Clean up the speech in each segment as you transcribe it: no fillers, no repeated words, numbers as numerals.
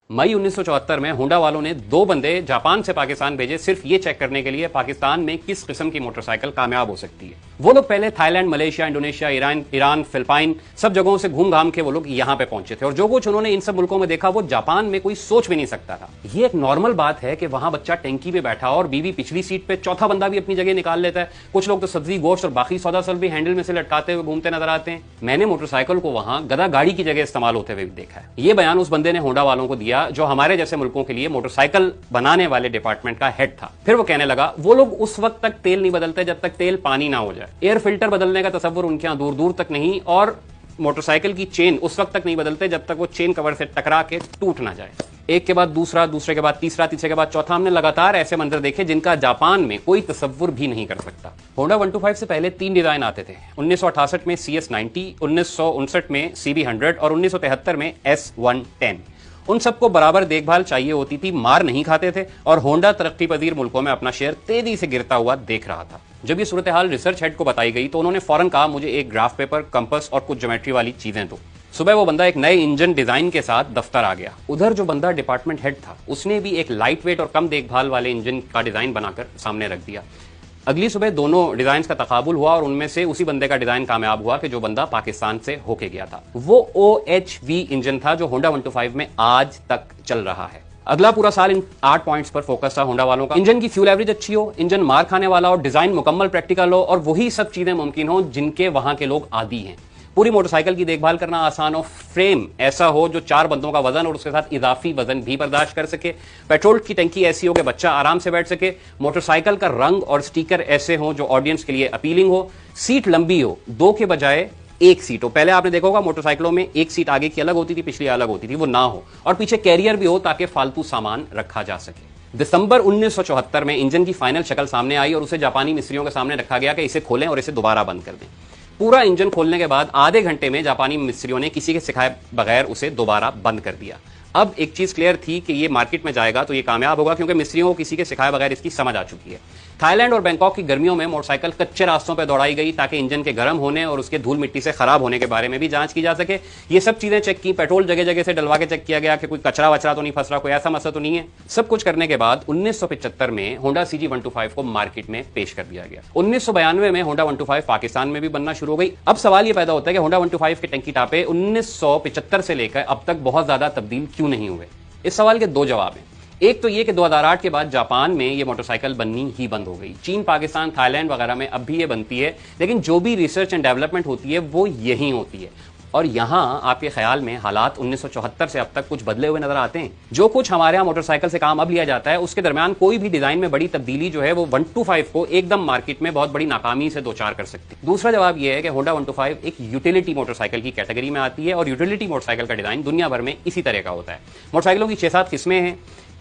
मई 1974 में होंडा वालों ने 2 बंदे जापान से पाकिस्तान भेजे सिर्फ ये चेक करने के लिए पाकिस्तान में किस किस्म की मोटरसाइकिल कामयाब हो सकती है। वो लोग पहले Thailand, Malaysia, Indonesia, Iran, Philippine सब जगहों से घूम घाम के वो लोग यहां पे पहुंचे थे और जो कुछ उन्होंने इन सब मुल्कों में देखा वो जापान में कोई सोच भी नहीं सकता था। ये एक नॉर्मल बात है कि वहां बच्चा टैंकी पे बैठा और बीवी पिछली सीट पे, चौथा बंदा भी अपनी जगह निकाल लेता है। कुछ लोग तो सब्जी, गोश्त और बाकी सौदा भी हैंडल में से लटकाते हुए घूमते नजर आते हैं। मैंने मोटरसाइकिल को वहां गधा गाड़ी की जगह इस्तेमाल होते हुए भी देखा है। ये बयान उस बंदे ने होंडा वालों को दिया जो हमारे जैसे मुल्कों के लिए मोटरसाइकिल बनाने वाले डिपार्टमेंट का हेड था। फिर वो कहने लगा वो लोग उस वक्त तक तेल नहीं बदलते जब तक तेल पानी ना हो जाए। एयर फिल्टर बदलने का तसव्वुर उनके यहां दूर दूर तक नहीं और मोटरसाइकिल की चेन उस वक्त तक नहीं बदलते जब तक वो चेन कवर से टकरा के टूट ना जाए। एक के बाद दूसरा, दूसरे के बाद तीसरा, तीसरे के बाद चौथा, हमने लगातार ऐसे मंजर देखे जिनका जापान में कोई तसव्वुर भी नहीं कर सकता। होंडा 125 से पहले 3 डिजाइन आते थे। 1968 में CS90, 1959 में CB100 और 1973 में S110। उन सबको बराबर देखभाल चाहिए होती थी, मार नहीं खाते थे और होंडा तरक्की पजीर मुल्कों में अपना शेयर तेजी से गिरता हुआ देख रहा था। जब ये सूरत हाल रिसर्च हेड को बताई गई तो उन्होंने फौरन कहा मुझे एक ग्राफ पेपर, कंपास और कुछ ज्योमेट्री वाली चीजें दो। सुबह वो बंदा एक नए इंजन डिजाइन के साथ दफ्तर आ गया। उधर जो बंदा डिपार्टमेंट हेड था उसने भी एक लाइट वेट और कम देखभाल वाले इंजन का डिजाइन बनाकर सामने रख दिया। अगली सुबह दोनों डिजाइन का तकाबुल हुआ और उनमें से उसी बंदे का डिजाइन कामयाब हुआ कि जो बंदा पाकिस्तान से होके गया था। वो OHV इंजन था जो होंडा 125 में आज तक चल रहा है। अगला पूरा साल इन 8 पॉइंट्स पर फोकस था होंडा वालों का। इंजन की फ्यूल एवरेज अच्छी हो, इंजन मार खाने वाला हो, डिजाइन मुकम्मल प्रैक्टिकल हो और वही सब चीजें मुमकिन हो जिनके वहां के लोग आदी हैं। पूरी मोटरसाइकिल की देखभाल करना आसान हो, फ्रेम ऐसा हो जो 4 बंदों का वजन और उसके साथ इजाफी वजन भी बर्दाश्त कर सके, पेट्रोल की टंकी ऐसी हो कि बच्चा आराम से बैठ सके, मोटरसाइकिल का रंग और स्टिकर ऐसे हो जो ऑडियंस के लिए अपीलिंग हो, सीट लंबी हो, 2 के बजाय 1 सीट हो। पहले आपने देखा होगा मोटरसाइकिलों में 1 सीट आगे की अलग होती थी, पिछली अलग होती थी, वो ना हो और पीछे कैरियर भी हो ताकि फालतू सामान रखा जा सके। दिसंबर 1974 में इंजन की फाइनल शक्ल सामने आई और उसे जापानी मिस्त्रियों के सामने रखा गया कि इसे खोलें और इसे दोबारा बंद कर दें। पूरा इंजन खोलने के बाद आधे घंटे में जापानी मिस्त्रियों ने किसी के सिखाए बगैर उसे दोबारा बंद कर दिया। अब एक चीज क्लियर थी कि ये मार्केट में जाएगा तो ये कामयाब होगा क्योंकि मिस्त्रियों को किसी के सिखाए बगैर इसकी समझ आ चुकी है। थाईलैंड और बैंकॉक की गर्मियों में मोटरसाइकिल कच्चे रास्तों पर दौड़ाई गई ताकि इंजन के गर्म होने और उसके धूल मिट्टी से खराब होने के बारे में भी जांच की जा सके। ये सब चीजें चेक की, पेट्रोल जगह जगह से डलवा के चेक किया गया कि कोई कचरा वचरा तो नहीं फंस रहा, कोई ऐसा मसला तो नहीं है। सब कुछ करने के बाद 1975 में होंडा CG125 को मार्केट में पेश कर दिया गया। 1992 में होंडा 125 पाकिस्तान में भी बनना शुरू हो गई। अब सवाल ये पैदा होता है कि होंडा 125 के टंकी टापे 1975 से लेकर अब तक बहुत ज्यादा तब्दील क्यों नहीं हुए। इस सवाल के 2 जवाब हैं। एक तो ये कि 2008 के बाद जापान में ये मोटरसाइकिल बननी ही बंद हो गई। चीन, पाकिस्तान, थाईलैंड वगैरह में अब भी ये बनती है, लेकिन जो भी रिसर्च एंड डेवलपमेंट होती है वो यहीं होती है। और यहां आपके ख्याल में हालात 1974 से अब तक कुछ बदले हुए नजर आते हैं। जो कुछ हमारे यहां मोटरसाइकिल से काम अब लिया जाता है उसके दरमियान कोई भी डिजाइन में बड़ी तब्दीली जो है वो 125 को एकदम मार्केट में बहुत बड़ी नाकामी से 2-4 कर सकती है। दूसरा जवाब यह है कि होंडा 125 एक यूटिलिटी मोटरसाइकिल की कैटेगरी में आती है और यूटिलिटी मोटरसाइकिल का डिजाइन दुनिया भर में इसी तरह का होता है। मोटरसाइकिलों की 6-7 किस्में हैं।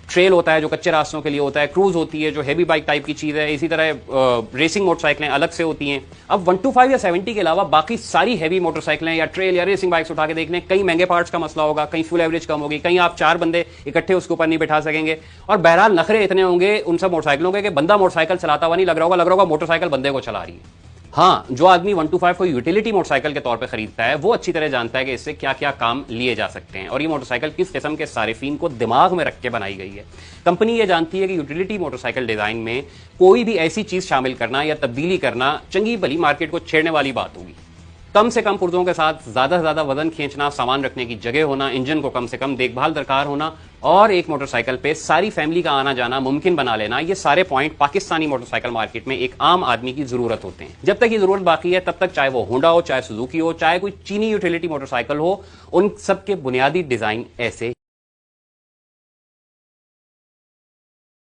ट्रेल होता है जो कच्चे रास्तों के लिए होता है, क्रूज होती है जो हैवी बाइक टाइप की चीज है, इसी तरह रेसिंग मोटरसाइकिलें अलग से होती हैं। अब 125 या 70 के अलावा बाकी सारी हैवी मोटरसाइकिलें या ट्रेल या रेसिंग बाइक्स उठा के देख लें, कई महंगे पार्ट्स का मसला होगा, कहीं फ्यूल एवरेज कम होगी, कहीं आप 4 बंदे इकट्ठे उसके ऊपर नहीं बैठा सकेंगे और बहरहाल नखरे इतने होंगे उन सब मोटरसाइकिलों के कि बंदा मोटरसाइकिल चलाता हुआ नहीं लग रहा होगा मोटरसाइकिल बंदे को चला रही है। हाँ, जो आदमी 125 को यूटिलिटी मोटरसाइकिल के तौर पे खरीदता है वो अच्छी तरह जानता है कि इससे क्या क्या काम लिए जा सकते हैं और ये मोटरसाइकिल किस किस्म के सारिफीन को दिमाग में रख के बनाई गई है। कंपनी ये जानती है कि यूटिलिटी मोटरसाइकिल डिजाइन में कोई भी ऐसी चीज शामिल करना या तब्दीली करना चंगी भली मार्केट को छेड़ने वाली बात होगी। कम से कम पुर्जों के साथ ज्यादा से ज्यादा वजन खींचना, सामान रखने की जगह होना, इंजन को कम से कम देखभाल दरकार होना और एक मोटरसाइकिल पे सारी फैमिली का आना जाना मुमकिन बना लेना, ये सारे पॉइंट पाकिस्तानी मोटरसाइकिल मार्केट में एक आम आदमी की जरूरत होते हैं। जब तक ये जरूरत बाकी है तब तक चाहे वो होंडा हो, चाहे सुजुकी हो, चाहे कोई चीनी यूटिलिटी मोटरसाइकिल हो, उन सब के बुनियादी डिजाइन ऐसे